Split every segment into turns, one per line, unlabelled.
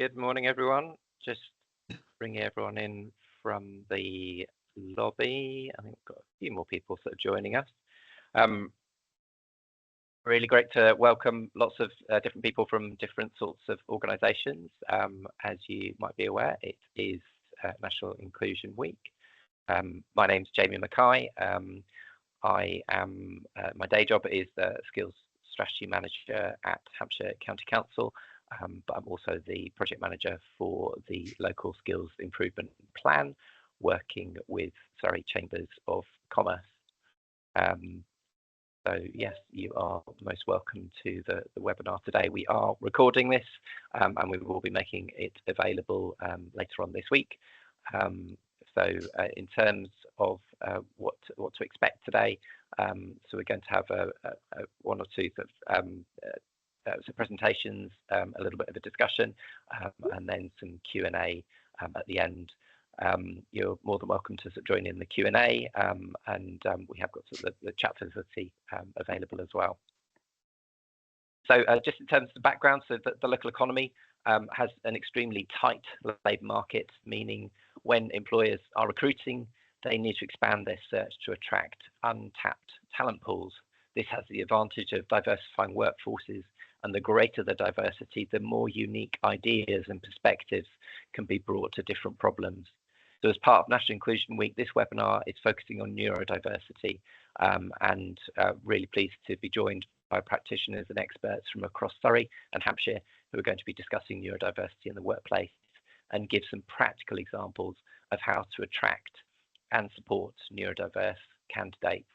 Good morning, everyone. Just bringing everyone in from the lobby. I think we've got a few more people sort of joining us. Really great to welcome lots of different people from different sorts of organisations. As you might be aware, it is National Inclusion Week. My name's Jamie Mackay. I am, my day job is the Skills Strategy Manager at Hampshire County Council, but I'm also the project manager for the local skills improvement plan, working with Surrey Chambers of Commerce. So yes, you are most welcome to the webinar today. We are recording this and we will be making it available later on this week. So in terms of what to expect today, so we're going to have one or two sort of some presentations, a little bit of a discussion, and then some Q&A at the end. You're more than welcome to sort of join in the Q&A, and we have got sort of the chat facility available as well. So just in terms of the background, so the local economy has an extremely tight labour market, meaning when employers are recruiting, they need to expand their search to attract untapped talent pools. This has the advantage of diversifying workforces, and the greater the diversity, the more unique ideas and perspectives can be brought to different problems. So as part of National Inclusion Week, this webinar is focusing on neurodiversity, and really pleased to be joined by practitioners and experts from across Surrey and Hampshire who are going to be discussing neurodiversity in the workplace and give some practical examples of how to attract and support neurodiverse candidates.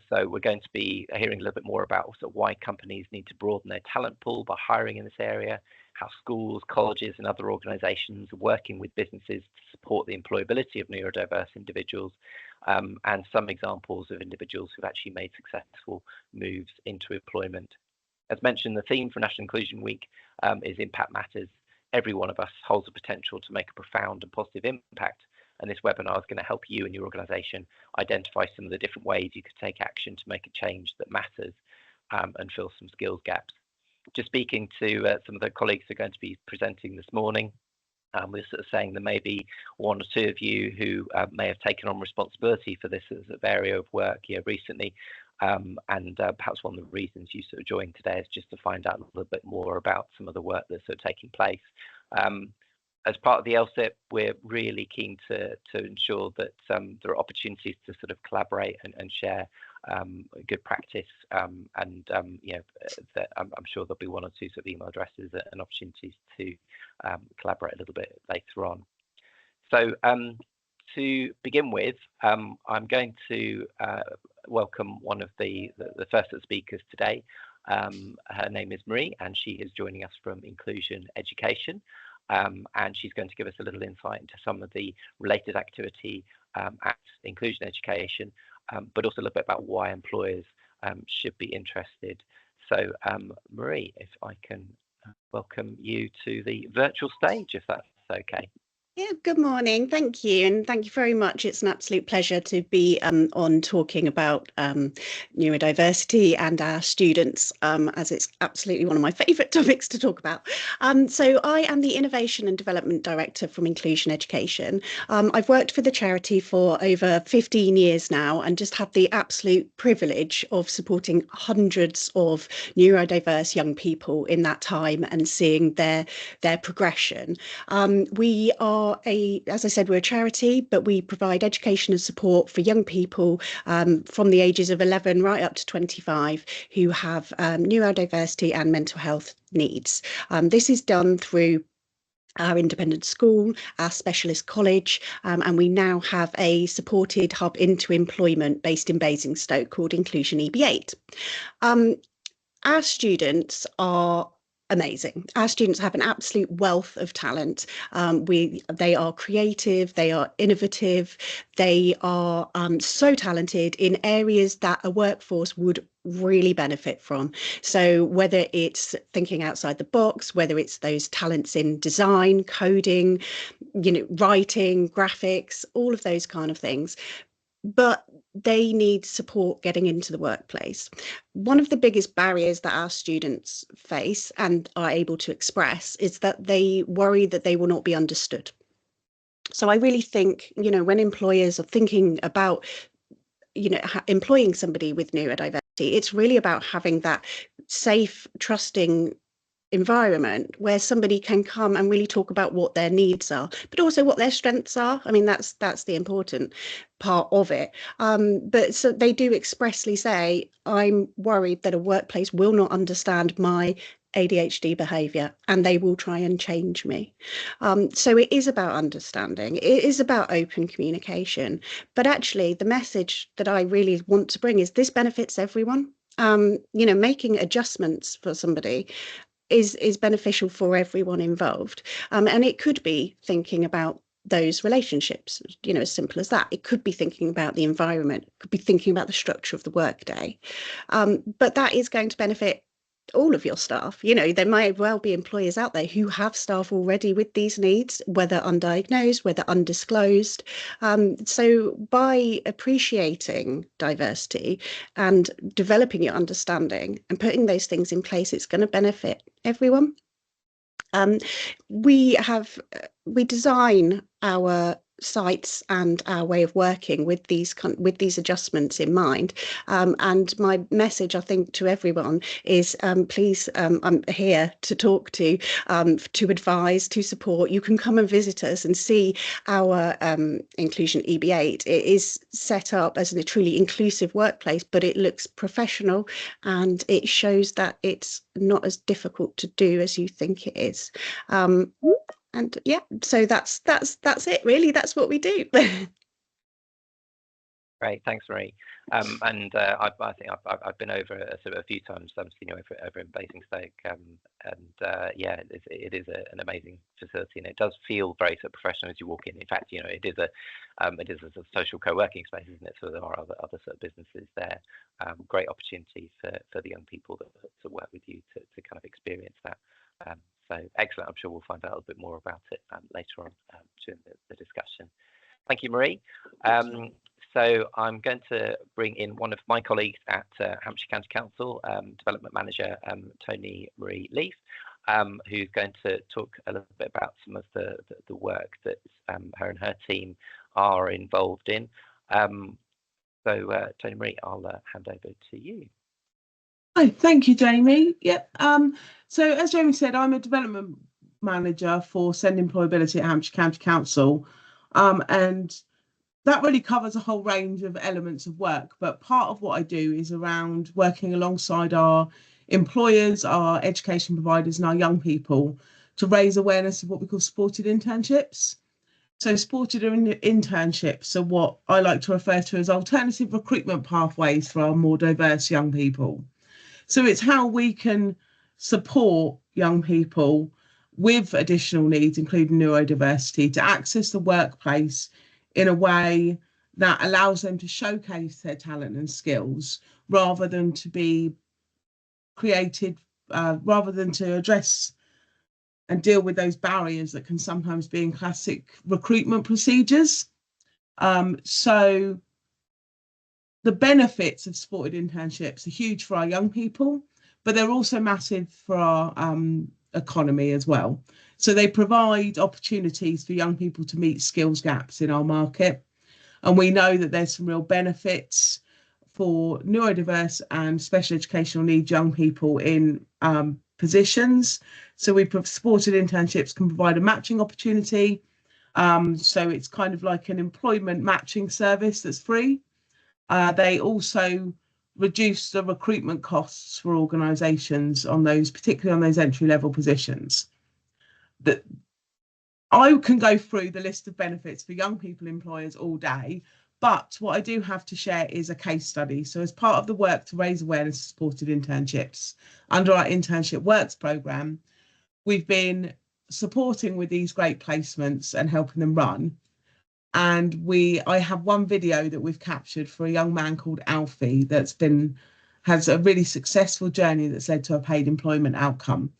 So we're going to be hearing a little bit more about also why companies need to broaden their talent pool by hiring in this area, how schools, colleges and other organisations are working with businesses to support the employability of neurodiverse individuals, and some examples of individuals who've actually made successful moves into employment. As mentioned, the theme for National Inclusion Week is Impact Matters. Every one of us holds the potential to make a profound and positive impact, and this webinar is going to help you and your organisation identify some of the different ways you could take action to make a change that matters, and fill some skills gaps. Just speaking to some of the colleagues who are going to be presenting this morning, we're sort of saying there may be one or two of you who may have taken on responsibility for this as an area of work recently, and perhaps one of the reasons you sort of joined today is just to find out a little bit more about some of the work that's sort of taking place. As part of the LSIP, we're really keen to ensure that there are opportunities to sort of collaborate and share good practice, and that I'm sure there'll be one or two sort of email addresses and opportunities to collaborate a little bit later on. So to begin with, I'm going to welcome one of the first speakers today. Her name is Marie, and she is joining us from Inclusion Education. And she's going to give us a little insight into some of the related activity at Inclusion Education, but also a little bit about why employers should be interested. So Marie, if I can welcome you to the virtual stage, if that's okay.
Yeah, good morning. Thank you. And thank you very much. It's an absolute pleasure to be on talking about neurodiversity and our students, as it's absolutely one of my favourite topics to talk about. So I am the Innovation and Development Director from Inclusion Education. I've worked for the charity for over 15 years now and just had the absolute privilege of supporting hundreds of neurodiverse young people in that time and seeing their progression. We are as I said, we're a charity, but we provide education and support for young people from the ages of 11 right up to 25 who have neurodiversity and mental health needs. This is done through our independent school, our specialist college, and we now have a supported hub into employment based in Basingstoke called Inclusion EB8. Our students are amazing. Our students have an absolute wealth of talent. They are creative, they are innovative, they are so talented in areas that a workforce would really benefit from. So whether it's thinking outside the box, whether it's those talents in design, coding, writing, graphics, all of those kind of things. but they need support getting into the workplace. One of the biggest barriers that our students face and are able to express is that they worry that they will not be understood. So I really think, when employers are thinking about, employing somebody with neurodiversity, it's really about having that safe, trusting environment where somebody can come and really talk about what their needs are, but also what their strengths are. I mean, that's the important part of it. But so they do expressly say, I'm worried that a workplace will not understand my ADHD behaviour and they will try and change me. So it is about understanding. It is about open communication. But actually, the message that I really want to bring is this benefits everyone. Making adjustments for somebody is beneficial for everyone involved. And it could be thinking about those relationships, as simple as that. It could be thinking about the environment, it could be thinking about the structure of the workday. But that is going to benefit all of your staff. There might well be employers out there who have staff already with these needs, whether undiagnosed, whether undisclosed. So by appreciating diversity and developing your understanding and putting those things in place, it's going to benefit everyone. We design our sites and our way of working with these adjustments in mind, and my message, I think, to everyone is, please, I'm here to talk to advise, to support. You can come and visit us and see our Inclusion EB8. It is set up as a truly inclusive workplace, but it looks professional and it shows that it's not as difficult to do as you think it is. And yeah, so that's it really. That's what we do.
Great, thanks, Marie. I think I've been over a few times, over in Basingstoke, yeah, it is an amazing facility, and it does feel very sort of professional as you walk in. In fact, it is a social co-working space, isn't it? So there are other sort of businesses there. Great opportunity for the young people that work with you to kind of experience that. So excellent. I'm sure we'll find out a little bit more about it later on during the discussion. Thank you, Marie. So I'm going to bring in one of my colleagues at Hampshire County Council, Development Manager Tony Marie Leaf, who's going to talk a little bit about some of the work that her and her team are involved in. So Tony Marie, I'll hand over to you.
Hi, thank you, Jamie. Yep. So as Jamie said, I'm a development manager for SEND Employability at Hampshire County Council, and that really covers a whole range of elements of work. But part of what I do is around working alongside our employers, our education providers, and our young people to raise awareness of what we call supported internships. So supported internships are what I like to refer to as alternative recruitment pathways for our more diverse young people. So it's how we can support young people with additional needs, including neurodiversity, to access the workplace in a way that allows them to showcase their talent and skills rather than to be created, rather than to address and deal with those barriers that can sometimes be in classic recruitment procedures. So the benefits of supported internships are huge for our young people, but they're also massive for our economy as well. So they provide opportunities for young people to meet skills gaps in our market. And we know that there's some real benefits for neurodiverse and special educational needs young people in positions. So supported internships can provide a matching opportunity. So it's kind of like an employment matching service that's free. They also reduce the recruitment costs for organisations on those, particularly on those entry-level positions. That I can go through the list of benefits for young people employers all day, but what I do have to share is a case study. So as part of the work to raise awareness of supported internships under our Internship Works programme, we've been supporting with these great placements and helping them run. And I have one video that we've captured for a young man called Alfie has a really successful journey that's led to a paid employment outcome.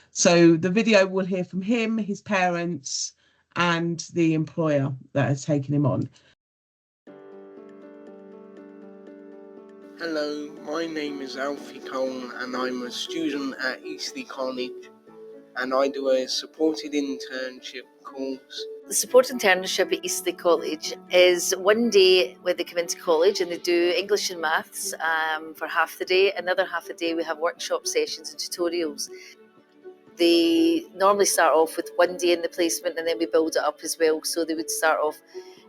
So the video will hear from him, his parents, and the employer that has taken him on.
Hello, my name is Alfie Cole and I'm a student at Eastleigh College and I do a supported internship course.
The support internship at Eastleigh College is one day where they come into college and they do English and maths for half the day. Another half the day we have workshop sessions and tutorials. They normally start off with one day in the placement and then we build it up as well. So they would start off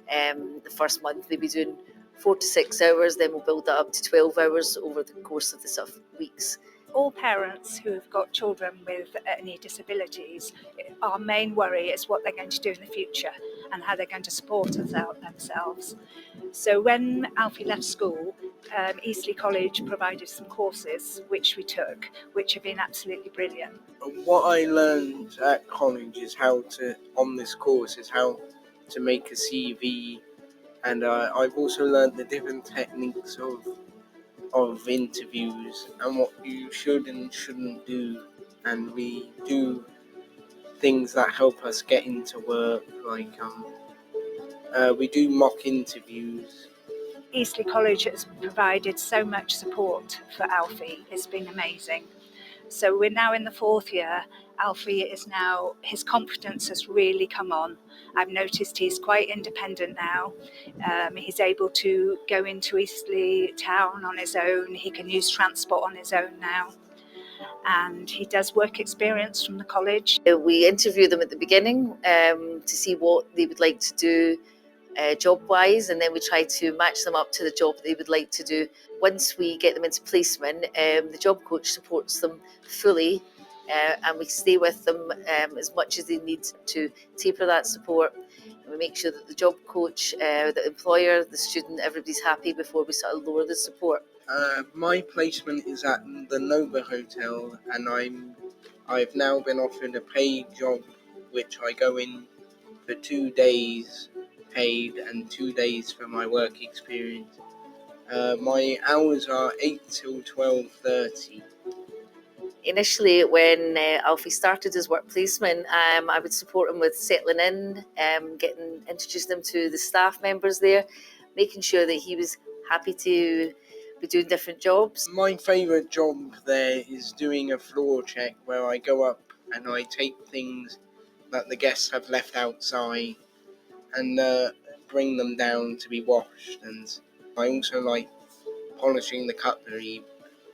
the first month, they'd be doing 4 to 6 hours, then we'll build that up to 12 hours over the course of the sort of weeks.
All parents who have got children with any disabilities, our main worry is what they're going to do in the future and how they're going to support themselves. So when Alfie left school, Eastleigh College provided some courses which we took, which have been absolutely brilliant.
What I learned at college is how to make a CV, and I've also learned the different techniques of interviews and what you should and shouldn't do, and we do things that help us get into work, like we do mock interviews.
Eastleigh College has provided so much support for Alfie. It's been amazing. So we're now in the 4th year. Alfie is now, his confidence has really come on. I've noticed he's quite independent now. He's able to go into Eastleigh town on his own. He can use transport on his own now. And he does work experience from the college.
We interview them at the beginning to see what they would like to do job-wise, and then we try to match them up to the job they would like to do. Once we get them into placement, the job coach supports them fully, and we stay with them as much as they need to taper that support. And we make sure that the job coach, the employer, the student, everybody's happy before we sort of lower the support.
My placement is at the Nova Hotel, and I've now been offered a paid job, which I go in for 2 days paid and 2 days for my work experience. My hours are 8 till 12:30.
Initially, when Alfie started his work placement, I would support him with settling in, introducing him to the staff members there, making sure that he was happy to be doing different jobs.
My favourite job there is doing a floor check, where I go up and I take things that the guests have left outside and bring them down to be washed. And I also like polishing the cutlery.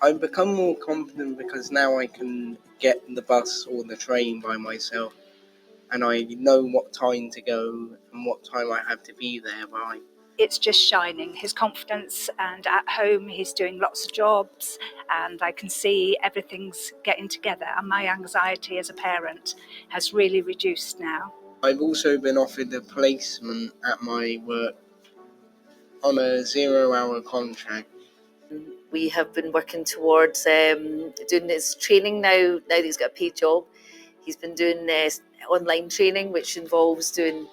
I've become more confident because now I can get the bus or the train by myself, and I know what time to go and what time I have to be there by.
It's just shining, his confidence, and at home he's doing lots of jobs and I can see everything's getting together, and my anxiety as a parent has really reduced now.
I've also been offered a placement at my work on a 0-hour contract.
We have been working towards doing his training now that he's got a paid job. He's been doing online training, which involves doing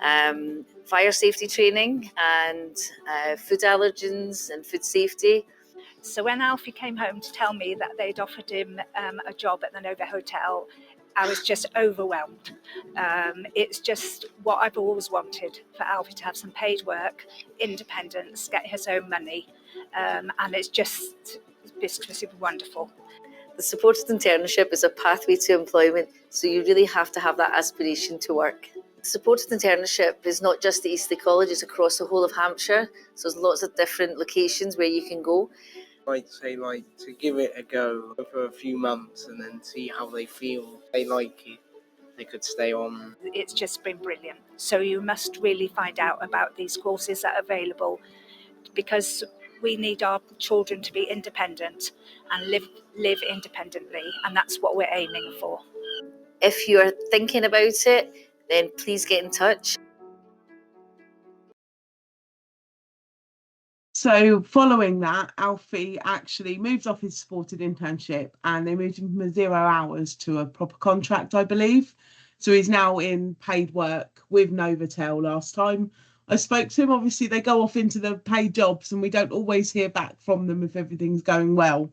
fire safety training and food allergens and food safety.
So when Alfie came home to tell me that they'd offered him a job at the Nova Hotel, I was just overwhelmed. It's just what I've always wanted, for Alfie to have some paid work, independence, get his own money, and it's just super wonderful.
The supported internship is a pathway to employment, so you really have to have that aspiration to work. The supported internship is not just at Eastleigh College, it's across the whole of Hampshire, so there's lots of different locations where you can go.
I'd say to give it a go for a few months and then see how they feel. If they like it, they could stay on.
It's just been brilliant. So you must really find out about these courses that are available, because we need our children to be independent and live independently, and that's what we're aiming for.
If you're thinking about it, then please get in touch.
So following that, Alfie actually moved off his supported internship and they moved him from 0 hours to a proper contract, I believe. So he's now in paid work with Novotel. Last time I spoke to him, obviously they go off into the paid jobs and we don't always hear back from them if everything's going well.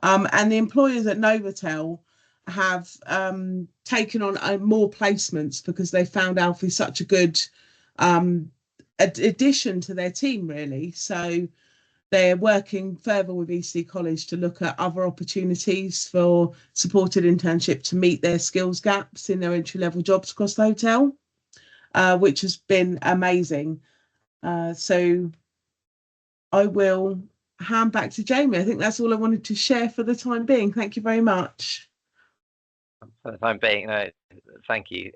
And the employers at Novotel have taken on more placements because they found Alfie such a good addition to their team, really. So they're working further with EC College to look at other opportunities for supported internship to meet their skills gaps in their entry-level jobs across the hotel, which has been amazing. So I will hand back to Jamie. I think that's all I wanted to share for the time being. Thank you very much.
For the time being, no, thank you,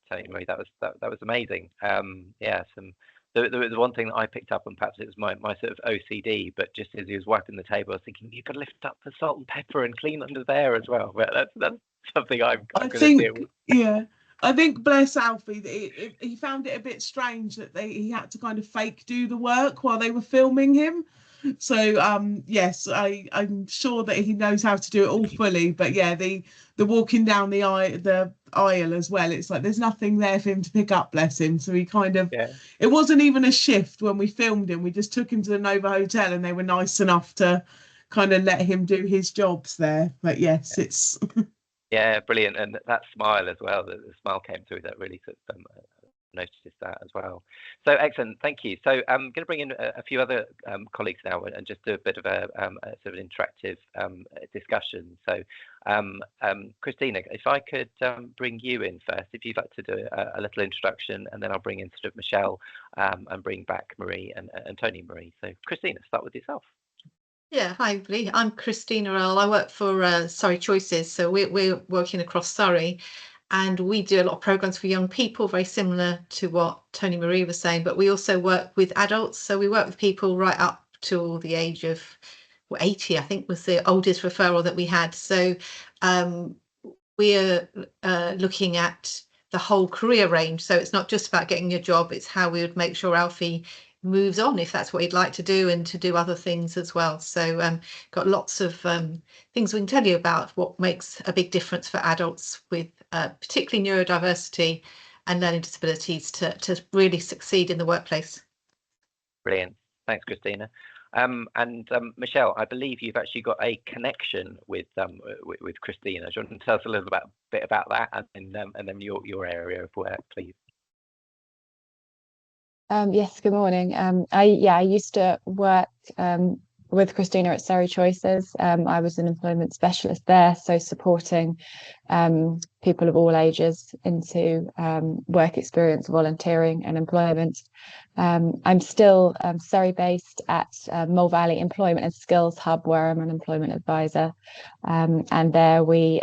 Tony Marie. That was amazing. Yeah, the one thing that I picked up on, perhaps it was my sort of OCD, but just as he was wiping the table, I was thinking you've got to lift up the salt and pepper and clean under there as well. But that's something I'm going to deal with.
Yeah. I think, bless Alfie, he found it a bit strange that he had to kind of fake do the work while they were filming him. So yes, I'm sure that he knows how to do it all fully. But yeah, the walking down the aisle as well, it's like there's nothing there for him to pick up, bless him. So he kind of, it wasn't even a shift when we filmed him. We just took him to the Nova Hotel and they were nice enough to kind of let him do his jobs there. But yes, it's
yeah, brilliant. And that smile as well, the smile came through, that really sort of noticed that as well. So excellent, thank you. So I'm going to bring in a few other colleagues now and just do a bit of a sort of interactive discussion. So Christina, if I could bring you in first, if you'd like to do a little introduction, and then I'll bring in sort of Michelle and bring back Marie and Tony Marie. So Christina, start with yourself.
Yeah, hi everybody. I'm Christina Earle. I work for Surrey Choices, so we're working across Surrey, and we do a lot of programs for young people, very similar to what Tony Marie was saying, but we also work with adults. So we work with people right up to the age of 80, I think was the oldest referral that we had. So we're looking at the whole career range. So it's not just about getting a job, it's how we would make sure Alfie moves on if that's what he'd like to do, and to do other things as well. So got lots of things we can tell you about what makes a big difference for adults with particularly neurodiversity and learning disabilities to really succeed in the workplace.
Brilliant, thanks Christina. And Michelle, I believe you've actually got a connection with Christina. Do you want to tell us a little bit about that, and then your area of work, please?
Yes, good morning. I used to work with Christina at Surrey Choices. I was an employment specialist there, so supporting people of all ages into work experience, volunteering and employment. I'm still Surrey based at Mole Valley Employment and Skills Hub, where I'm an employment advisor, and there we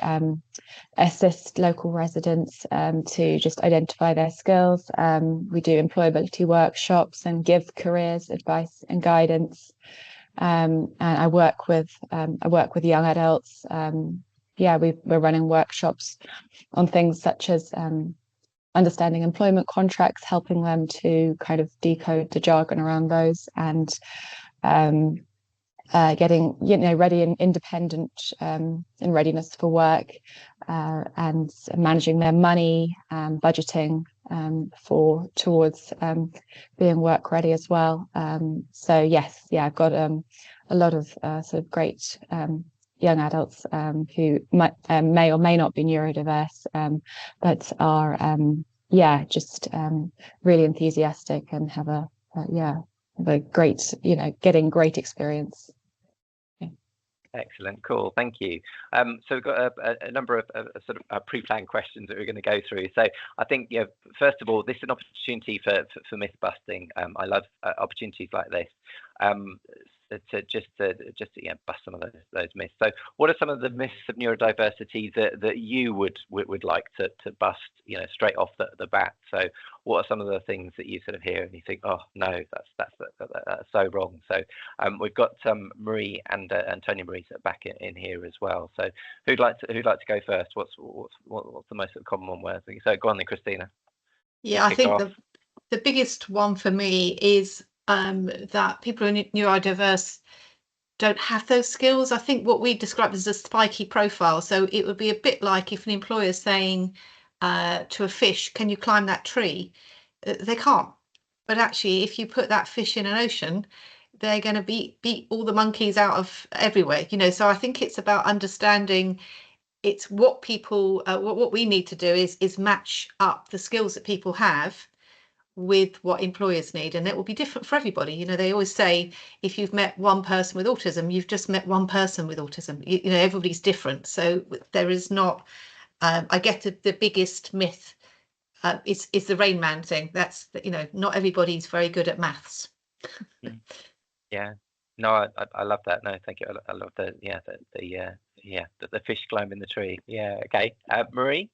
assist local residents to just identify their skills. We do employability workshops and give careers advice and guidance. And I work with young adults. We're running workshops on things such as understanding employment contracts, helping them to kind of decode the jargon around those, and getting ready and independent in readiness for work, and managing their money, budgeting towards being work ready as well. So yes, I've got a lot of sort of great young adults who may or may not be neurodiverse, but are just really enthusiastic and have a great, getting great experience.
Excellent, cool, thank you. So we've got a number of sort of pre-planned questions that we're going to go through. So I think, first of all, this is an opportunity for myth busting. I love opportunities like this. To bust some of those myths. So what are some of the myths of neurodiversity that you would like to bust, straight off the bat? So what are some of the things that you sort of hear and you think, oh no, that's so wrong? So we've got Marie and Tony Marie back in here as well. So who'd like to go first? What's the most common one word? So go on then, Christina.
Yeah, I think the biggest one for me is that people who are neurodiverse don't have those skills. I think what we describe as a spiky profile. So it would be a bit like if an employer is saying to a fish, can you climb that tree? They can't. But actually, if you put that fish in an ocean, they're going to beat all the monkeys out of everywhere. So I think it's about understanding it's what people, what we need to do is match up the skills that people have with what employers need, and it will be different for everybody. You know, they always say if you've met one person with autism, you've just met one person with autism. You know, everybody's different, so there is not I get the biggest myth is the Rain Man thing. That's, you know, not everybody's very good at maths.
Yeah, no, I love that. No, thank you. I love the the fish climbing the tree. Yeah, okay. Marie?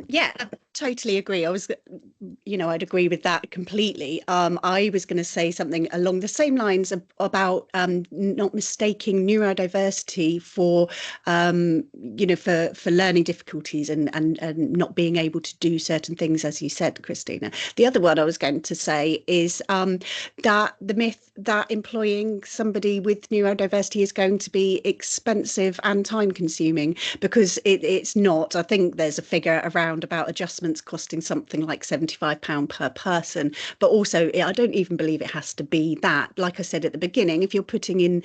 Yeah, I totally agree. I'd agree with that completely. I was going to say something along the same lines about not mistaking neurodiversity for, for learning difficulties and not being able to do certain things, as you said, Christina. The other one I was going to say is that the myth that employing somebody with neurodiversity is going to be expensive and time consuming, because it's not. I think there's a figure around about adjustments costing something like £75 per person, but also I don't even believe it has to be that. Like I said at the beginning, if you're putting in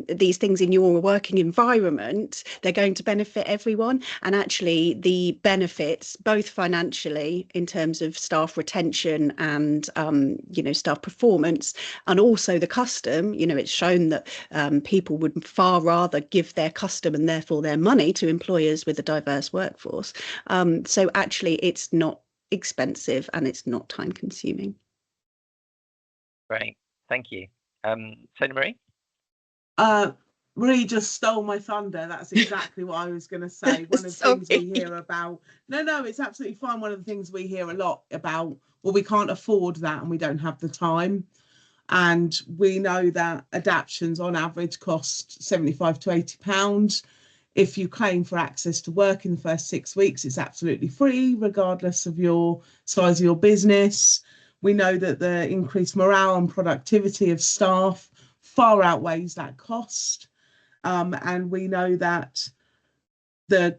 these things in your working environment, they're going to benefit everyone. And actually the benefits, both financially in terms of staff retention and staff performance, and also the custom, it's shown that people would far rather give their custom and therefore their money to employers with a diverse workforce. So actually it's not expensive and it's not time consuming.
Great, thank you. Sonia Marie?
Marie just stole my thunder. That's exactly what I was going to say. One of the things we hear about, no, it's absolutely fine. One of the things we hear a lot about, well, we can't afford that and we don't have the time. And we know that adaptations on average cost £75 to £80. If you claim for access to work in the first 6 weeks, it's absolutely free, regardless of your size of your business. We know that the increased morale and productivity of staff far outweighs that cost. And we know that the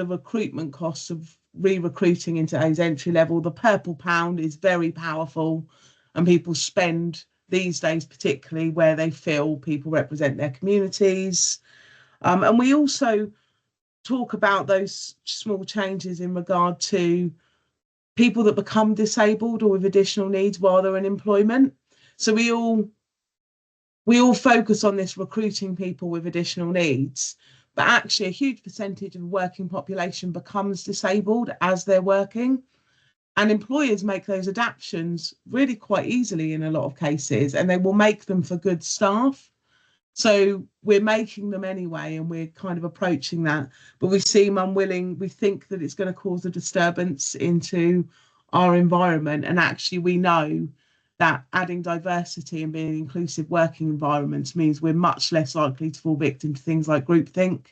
recruitment costs of re-recruiting into A's entry level, the purple pound is very powerful, and people spend these days, particularly where they feel people represent their communities. And we also talk about those small changes in regard to people that become disabled or with additional needs while they're in employment. So we all focus on this recruiting people with additional needs, but actually a huge percentage of the working population becomes disabled as they're working. And employers make those adaptations really quite easily in a lot of cases, and they will make them for good staff. So we're making them anyway, and we're kind of approaching that. But we seem unwilling. We think that it's going to cause a disturbance into our environment. And actually, we know that adding diversity and being inclusive working environments means we're much less likely to fall victim to things like groupthink.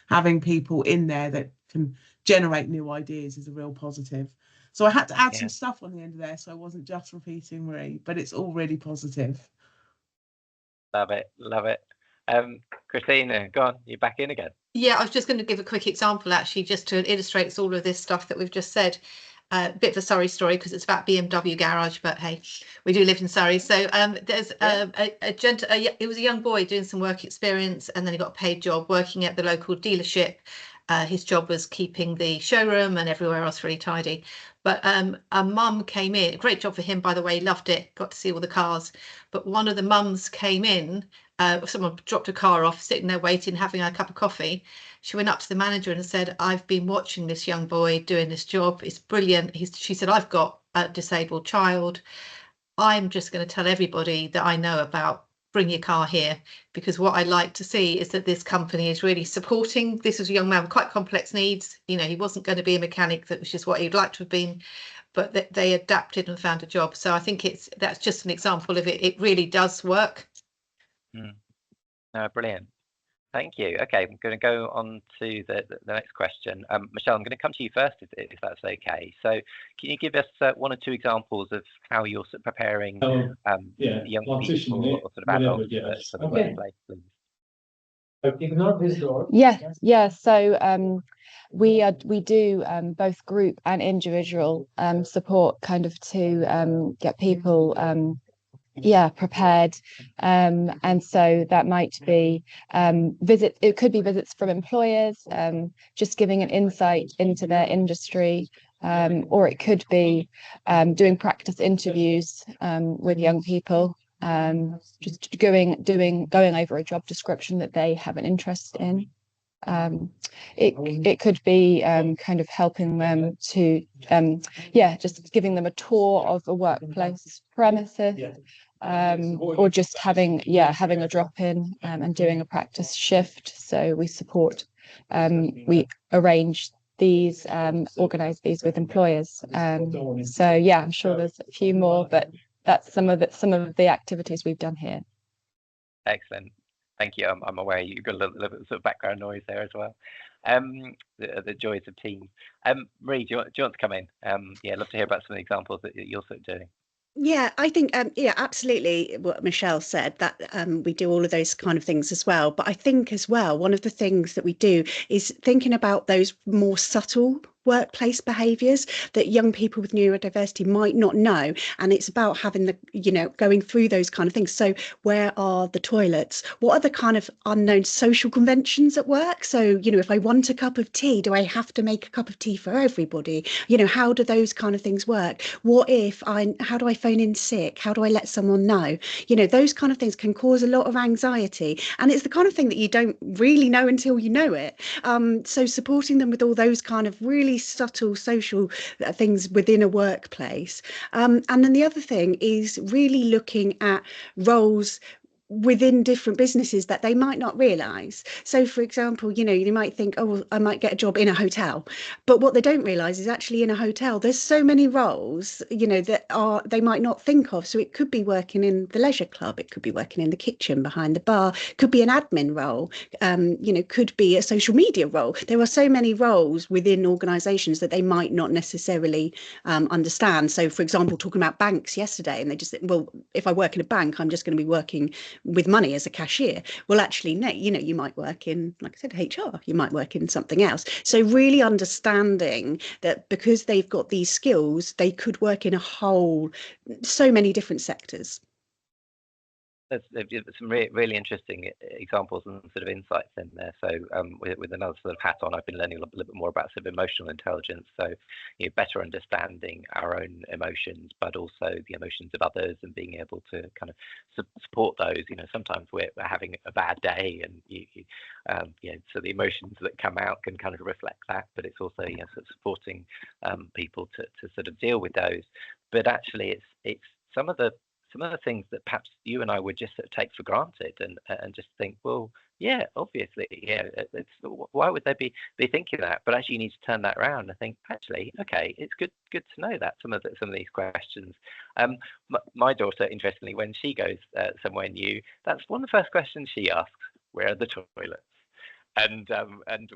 Having people in there that can generate new ideas is a real positive. So I had to add some stuff on the end of there, so I wasn't just repeating Marie, but it's all really positive.
Love it. Christina, go on, you're back in again.
Yeah, I was just going to give a quick example, actually, just to illustrate all of this stuff that we've just said. A bit of a Surrey story because it's about BMW garage, but hey, we do live in Surrey. So there's it was a young boy doing some work experience, and then he got a paid job working at the local dealership. His job was keeping the showroom and everywhere else really tidy. But a mum came in, great job for him, by the way, loved it, got to see all the cars. But one of the mums came in, someone dropped a car off, sitting there waiting, having a cup of coffee. She went up to the manager and said, I've been watching this young boy doing this job. It's brilliant. She said, I've got a disabled child. I'm just going to tell everybody that I know about, bring your car here, because what I like to see is that this company is really supporting. This was a young man with quite complex needs. You know, he wasn't going to be a mechanic, that was just what he'd like to have been, but they adapted and found a job. So I think that's just an example of it. It really does work.
Brilliant. Thank you. Okay, I'm going to go on to the next question. Michelle, I'm going to come to you first, if that's okay. So can you give us one or two examples of how you're preparing young people or sort of adults for the workplace, please?
Yeah. So we do both group and individual support, kind of to get people prepared, and so that might be it could be visits from employers, just giving an insight into their industry, or it could be doing practice interviews with young people, just going over a job description that they have an interest in. It could be kind of helping them to just giving them a tour of a workplace premises, or just having a drop in and doing a practice shift. So we support, we arrange these, organize these with employers. So yeah, I'm sure there's a few more, but that's some of the activities we've done here.
Excellent. Thank you. I'm aware you've got a little bit of sort of background noise there as well. The joys of teams. Marie, do you want to come in? Yeah, I'd love to hear about some of the examples that you're sort of doing.
Yeah, I think, absolutely what Michelle said, that we do all of those kind of things as well. But I think as well, one of the things that we do is thinking about those more subtle workplace behaviours that young people with neurodiversity might not know. And it's about having going through those kind of things. So where are the toilets? What are the kind of unknown social conventions at work? So, if I want a cup of tea, do I have to make a cup of tea for everybody? How do those kind of things work? How do I phone in sick? How do I let someone know? Those kind of things can cause a lot of anxiety. And it's the kind of thing that you don't really know until you know it. So supporting them with all those kind of really subtle social things within a workplace. And then the other thing is really looking at roles within different businesses that they might not realise. So for example, you might think, oh, well, I might get a job in a hotel, but what they don't realise is actually in a hotel there's so many roles that they might not think of. So it could be working in the leisure club, it could be working in the kitchen behind the bar, could be an admin role, could be a social media role. There are so many roles within organisations that they might not necessarily understand. So for example, talking about banks yesterday, and they just think, well, if I work in a bank, I'm just going to be working with money as a cashier. Well, actually, no, you might work in, like I said, HR, you might work in something else. So really understanding that because they've got these skills, they could work in so many different sectors.
There's some really interesting examples and sort of insights in there. So with another sort of hat on, I've been learning a little bit more about sort of emotional intelligence. So better understanding our own emotions, but also the emotions of others, and being able to kind of support those. Sometimes we're having a bad day, and so the emotions that come out can kind of reflect that. But it's also sort of supporting people to sort of deal with those. But actually, it's some of the things that perhaps you and I would just sort of take for granted and just think, well, yeah, obviously, why would they be thinking that? But actually, you need to turn that around and think, actually, okay, it's good to know that some of these questions. My daughter, interestingly, when she goes somewhere new, that's one of the first questions she asks: where are the toilets? And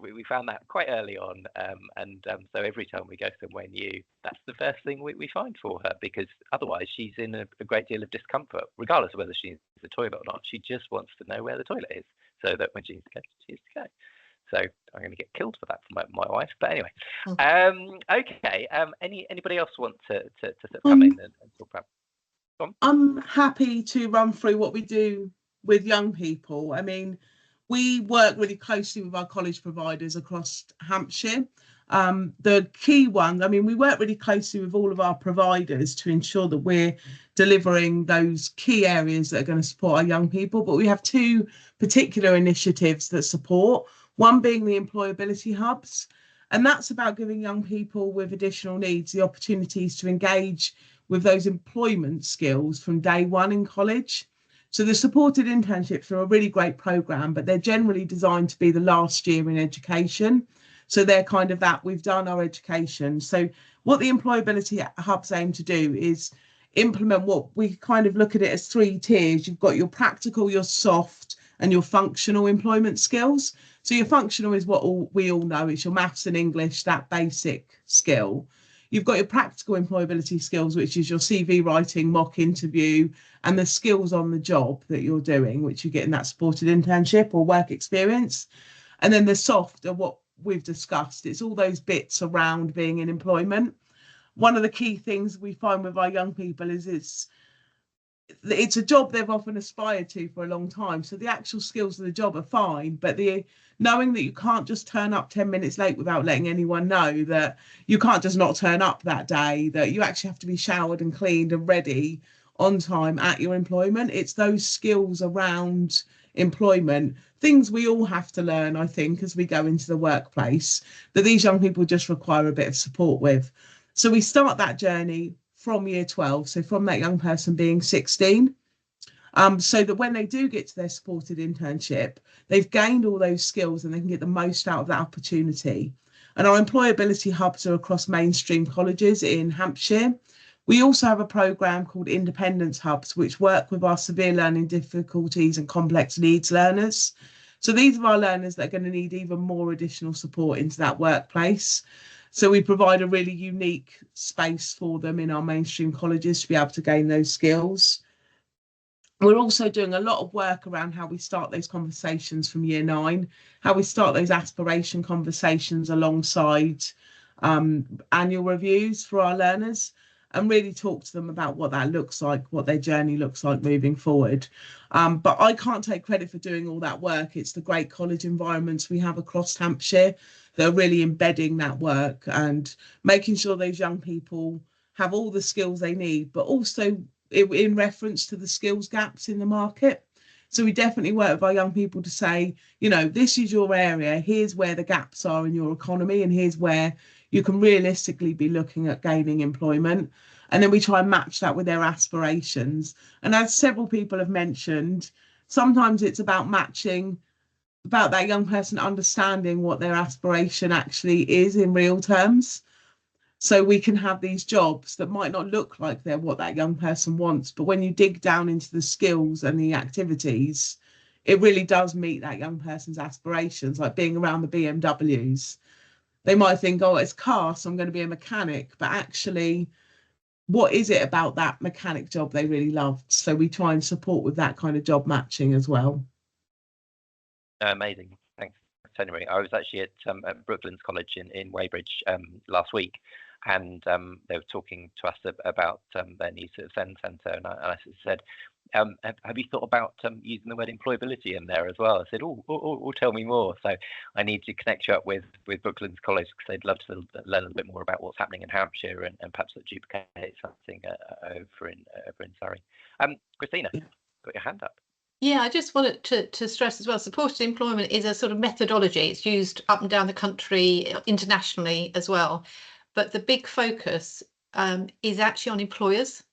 we found that quite early on, so every time we go somewhere new, that's the first thing we find for her, because otherwise she's in a great deal of discomfort, regardless of whether she needs the toilet or not. She just wants to know where the toilet is, so that when she needs to go, she needs to go. So I'm going to get killed for that from my wife, but anyway. Okay. Anybody else want to sort of come in and talk about?
I'm happy to run through what we do with young people. I mean, we work really closely with our college providers across Hampshire. The key one, I mean, we work really closely with all of our providers to ensure that we're delivering those key areas that are going to support our young people. But we have two particular initiatives that support, one being the employability hubs. And that's about giving young people with additional needs the opportunities to engage with those employment skills from day one in college. So the supported internships are a really great programme, but they're generally designed to be the last year in education. So they're kind of that, we've done our education. So what the employability hubs aim to do is implement what we kind of look at it as 3 tiers. You've got your practical, your soft, and your functional employment skills. So your functional is what we all know, it's your maths and English, that basic skill. You've got your practical employability skills, which is your CV writing, mock interview, and the skills on the job that you're doing, which you get in that supported internship or work experience. And then the soft are what we've discussed. It's all those bits around being in employment. One of the key things we find with our young people is it's a job they've often aspired to for a long time. So the actual skills of the job are fine, but the knowing that you can't just turn up 10 minutes late without letting anyone know, that you can't just not turn up that day, that you actually have to be showered and cleaned and ready on time at your employment. It's those skills around employment, things we all have to learn, I think, as we go into the workplace, that these young people just require a bit of support with. So we start that journey from year 12, so from that young person being 16, so that when they do get to their supported internship, they've gained all those skills and they can get the most out of that opportunity. And our employability hubs are across mainstream colleges in Hampshire. We also have a programme called Independence Hubs, which work with our severe learning difficulties and complex needs learners. So these are our learners that are going to need even more additional support into that workplace. So we provide a really unique space for them in our mainstream colleges to be able to gain those skills. We're also doing a lot of work around how we start those conversations from year 9, how we start those aspiration conversations alongside annual reviews for our learners, and really talk to them about what that looks like, what their journey looks like moving forward. But I can't take credit for doing all that work. It's the great college environments we have across Hampshire that are really embedding that work and making sure those young people have all the skills they need, but also in reference to the skills gaps in the market. So we definitely work with our young people to say, you know, this is your area, here's where the gaps are in your economy, and here's where you can realistically be looking at gaining employment. And then we try and match that with their aspirations. And as several people have mentioned, sometimes it's about matching, about that young person understanding what their aspiration actually is in real terms. So we can have these jobs that might not look like they're what that young person wants, but when you dig down into the skills and the activities, it really does meet that young person's aspirations, like being around the BMWs. They might think, oh, it's car, so I'm going to be a mechanic, but actually, what is it about that mechanic job they really loved? So we try and support with that kind of job matching as well.
Amazing. Thanks, Tony. I was actually at Brooklands College in Weybridge last week, and they were talking to us about their new sort of Zen Centre, and I said, have you thought about using the word employability in there as well? I said, tell me more. So I need to connect you up with Brooklands College, because they'd love to learn a little bit more about what's happening in Hampshire and perhaps duplicate something over in Surrey. Christina, got your hand up.
Yeah, I just wanted to stress as well, supported employment is a sort of methodology. It's used up and down the country, internationally as well. But the big focus is actually on employers.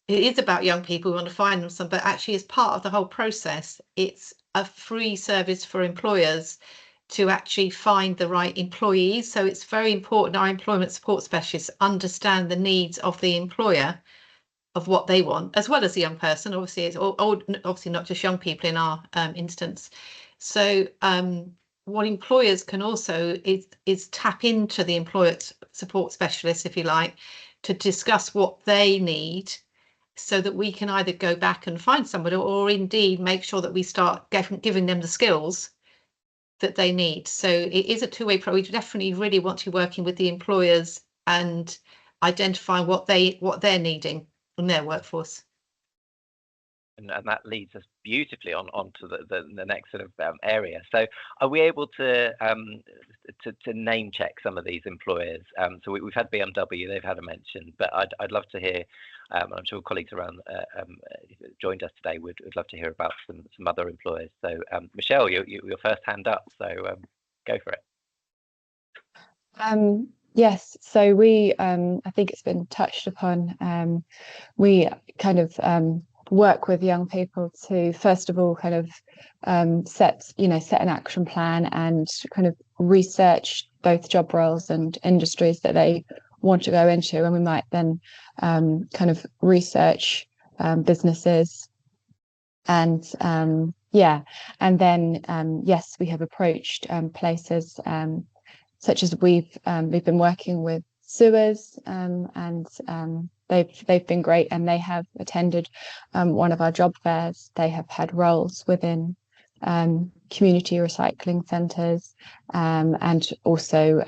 It is about young people who want to find them some, but actually as part of the whole process, it's a free service for employers to actually find the right employees. So it's very important our employment support specialists understand the needs of the employer, of what they want, as well as the young person. Obviously, it's obviously not just young people in our instance. So what employers can also is tap into the employer support specialists, if you like, to discuss what they need, so that we can either go back and find somebody, or indeed make sure that we start giving them the skills that they need. So it is a two-way process. We definitely really want to be working with the employers and identifying what they're needing in their workforce.
And that leads us beautifully onto the next sort of area. So are we able to name check some of these employers? So we've had BMW, they've had a mention, but I'd love to hear, and I'm sure colleagues around joined us today would love to hear about some other employers. So Michelle, your first hand up, so go for it.
Yes, so we, I think it's been touched upon, we kind of work with young people to, first of all, kind of set an action plan and kind of research both job roles and industries that they want to go into, and we might then kind of research businesses and and then yes, we have approached places such as we've been working with sewers, and they've been great, and they have attended one of our job fairs. They have had roles within community recycling centres, and also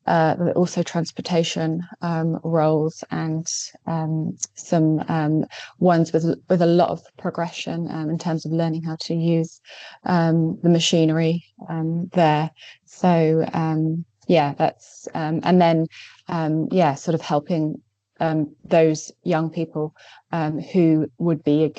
also transportation roles, and some ones with a lot of progression in terms of learning how to use the machinery there. So yeah, that's and then yeah, sort of helping those young people who would be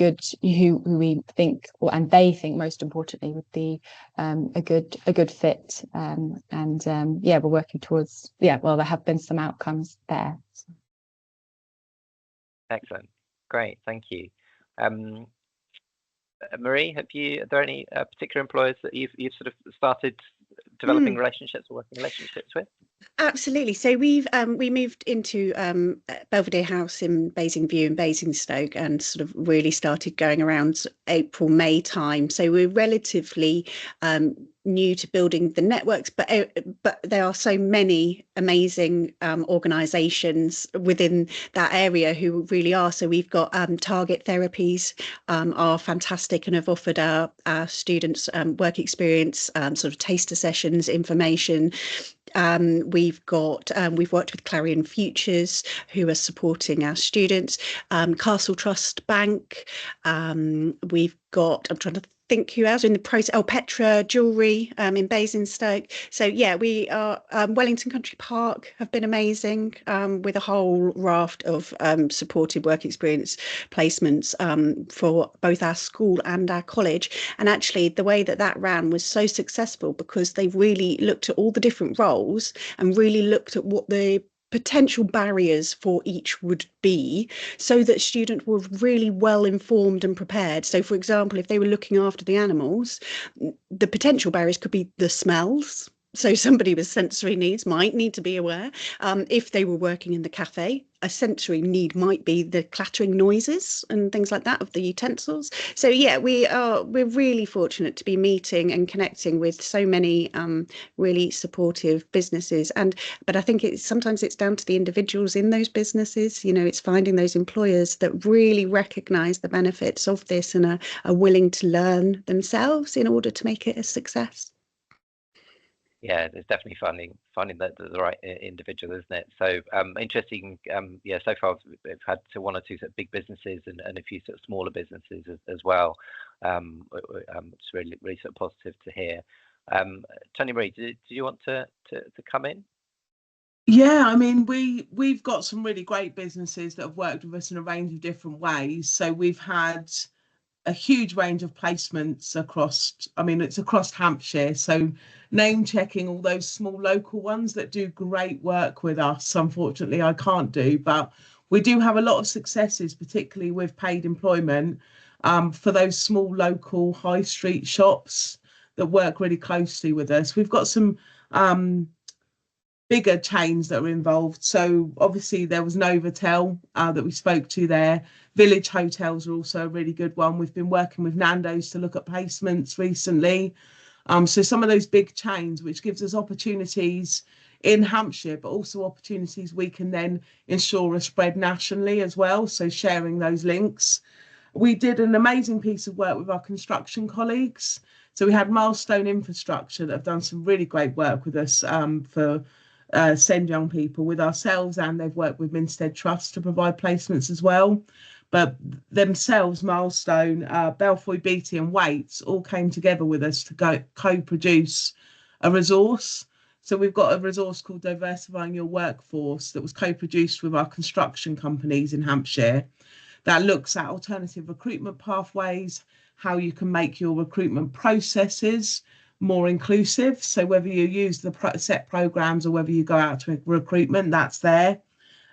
who we think, and they think most importantly would be a good fit, and yeah, we're working towards, yeah, well, there have been some outcomes there.
Excellent, great, thank you. Marie, are there any particular employers that you've sort of started developing relationships or working relationships with?
Absolutely. So we moved into Belvedere House in Basingview and Basingstoke, and sort of really started going around April, May time. So we're relatively new to building the networks, but there are so many amazing organisations within that area who really are. So we've got Target Therapies are fantastic and have offered our students work experience, sort of taster sessions, information. We've worked with Clarion Futures, who are supporting our students. Castle Trust Bank. We've got, I'm trying to think who else in the process. Oh, Petra Jewellery in Basingstoke. So yeah, we are Wellington Country Park have been amazing with a whole raft of supported work experience placements for both our school and our college. And actually, the way that ran was so successful because they really looked at all the different roles and really looked at what the potential barriers for each would be, so that students were really well informed and prepared. So for example, if they were looking after the animals, the potential barriers could be the smells. So somebody with sensory needs might need to be aware. If they were working in the cafe, a sensory need might be the clattering noises and things like that of the utensils. So yeah, we're really fortunate to be meeting and connecting with so many really supportive businesses. But I think sometimes it's down to the individuals in those businesses. You know, it's finding those employers that really recognise the benefits of this and are willing to learn themselves in order to make it a success.
Yeah, it's definitely finding the right individual, isn't it? So interesting. Yeah, so far we've had one or two sort of big businesses and a few sort of smaller businesses as well. It's really sort of positive to hear. Tony Marie, did you want to come in?
Yeah, I mean, we've got some really great businesses that have worked with us in a range of different ways. So we've had a huge range of placements across, I mean, it's across Hampshire. So name checking all those small local ones that do great work with us. Unfortunately, I can't do, but we do have a lot of successes, particularly with paid employment for those small local high street shops that work really closely with us. We've got some bigger chains that were involved. So obviously there was Novotel that we spoke to there. Village Hotels are also a really good one. We've been working with Nando's to look at placements recently. So some of those big chains, which gives us opportunities in Hampshire, but also opportunities we can then ensure are spread nationally as well. So sharing those links. We did an amazing piece of work with our construction colleagues. So we had Milestone Infrastructure that have done some really great work with us for send young people with ourselves, and they've worked with Minstead Trust to provide placements as well. But themselves, Milestone, Belfoy, Beatty and Waits all came together with us to co-produce a resource. So we've got a resource called Diversifying Your Workforce that was co-produced with our construction companies in Hampshire that looks at alternative recruitment pathways, how you can make your recruitment processes more inclusive. So whether you use the set programs or whether you go out to recruitment, that's there.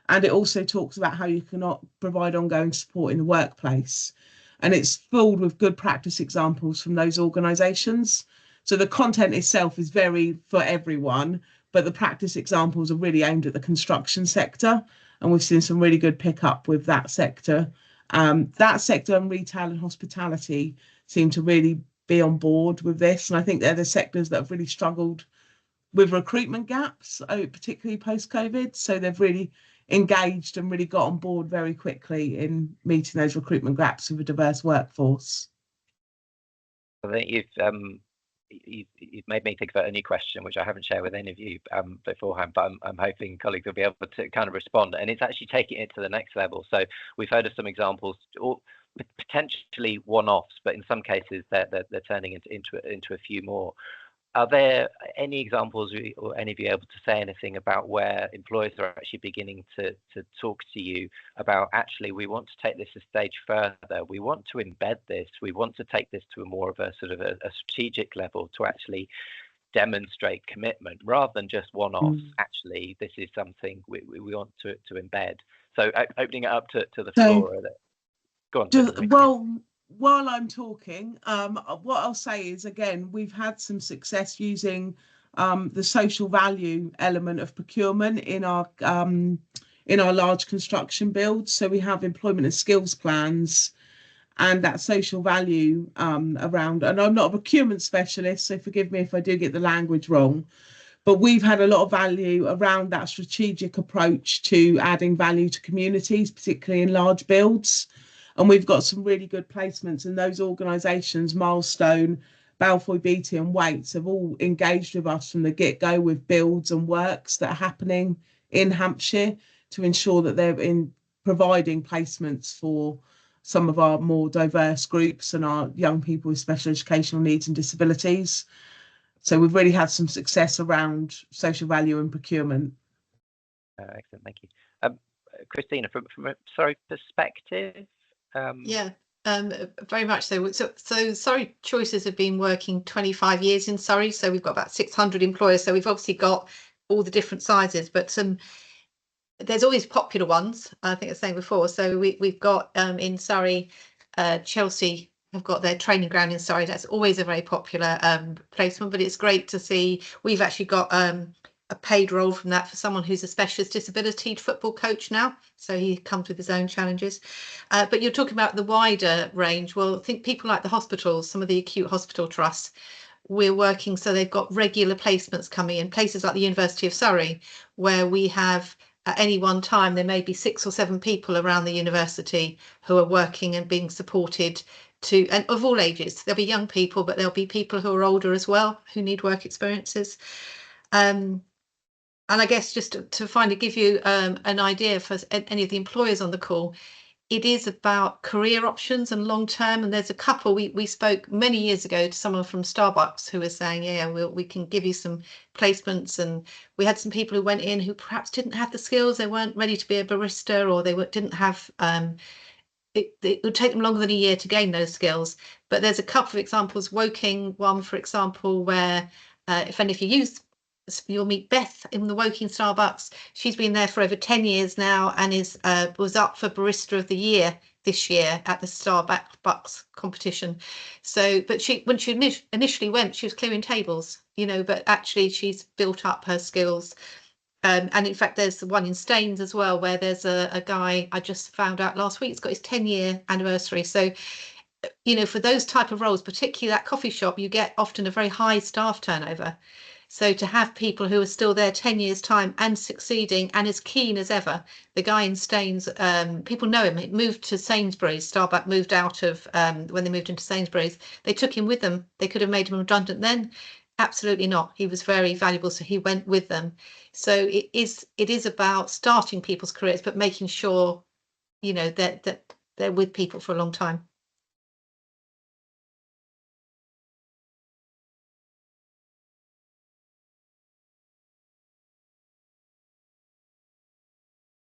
And it also talks about how you can provide ongoing support in the workplace. And it's filled with good practice examples from those organisations. So the content itself is very for everyone, but the practice examples are really aimed at the construction sector. And we've seen some really good pickup with that sector. That sector and retail and hospitality seem to really be on board with this. And I think they're the sectors that have really struggled with recruitment gaps, particularly post-COVID. So they've really engaged and really got on board very quickly in meeting those recruitment gaps with a diverse workforce.
I think you've you've made me think about a new question, which I haven't shared with any of you beforehand, but I'm hoping colleagues will be able to kind of respond. And it's actually taking it to the next level. So we've heard of some examples, or potentially one-offs, but in some cases they're turning into a few more. Are there any examples, or any of you able to say anything about where employers are actually beginning to talk to you about, actually, we want to take this a stage further, we want to embed this, we want to take this to a more of a sort of a strategic level to actually demonstrate commitment rather than just one-offs? Actually, this is something we want to embed. So opening it up to the floor. Go on.
Well, while I'm talking, what I'll say is, again, we've had some success using the social value element of procurement in our large construction builds. So we have employment and skills plans, and that social value around. And I'm not a procurement specialist, so forgive me if I do get the language wrong. But we've had a lot of value around that strategic approach to adding value to communities, particularly in large builds. And we've got some really good placements in those organisations. Milestone, Balfoy Beatty and Waits have all engaged with us from the get-go with builds and works that are happening in Hampshire to ensure that they're in providing placements for some of our more diverse groups and our young people with special educational needs and disabilities. So we've really had some success around social value and procurement.
Excellent, thank you. Christina, from a Surrey perspective,
very much so. So Surrey Choices have been working 25 years in Surrey, so we've got about 600 employers, so we've obviously got all the different sizes, but there's always popular ones, I think I was saying before. So we've got in Surrey, Chelsea have got their training ground in Surrey. That's always a very popular placement, but it's great to see we've actually got a paid role from that for someone who's a specialist disability football coach now, so he comes with his own challenges. But you're talking about the wider range. Well, I think people like the hospitals, some of the acute hospital trusts, we're working, so they've got regular placements coming in, places like the University of Surrey, where we have at any one time there may be 6 or 7 people around the university who are working and being supported to, and of all ages. There'll be young people, but there'll be people who are older as well who need work experiences. And I guess just to give you an idea for any of the employers on the call, it is about career options and long term. And there's a couple, we spoke many years ago to someone from Starbucks who was saying, yeah, we can give you some placements. And we had some people who went in who perhaps didn't have the skills, they weren't ready to be a barista, or they didn't have, it would take them longer than a year to gain those skills. But there's a couple of examples, Woking one, for example, where if you use, you'll meet Beth in the Woking Starbucks. She's been there for over 10 years now and was up for Barista of the Year this year at the Starbucks competition. So, but when she initially went, she was clearing tables, but actually she's built up her skills. And in fact, there's the one in Staines as well, where there's a guy I just found out last week, he's got his 10-year anniversary. So, for those type of roles, particularly that coffee shop, you get often a very high staff turnover. So to have people who are still there 10 years time and succeeding and as keen as ever, the guy in Staines, people know him, he moved to Sainsbury's, Starbucks moved out of, when they moved into Sainsbury's, they took him with them. They could have made him redundant then. Absolutely not. He was very valuable, so he went with them. So it is about starting people's careers, but making sure, that they're with people for a long time.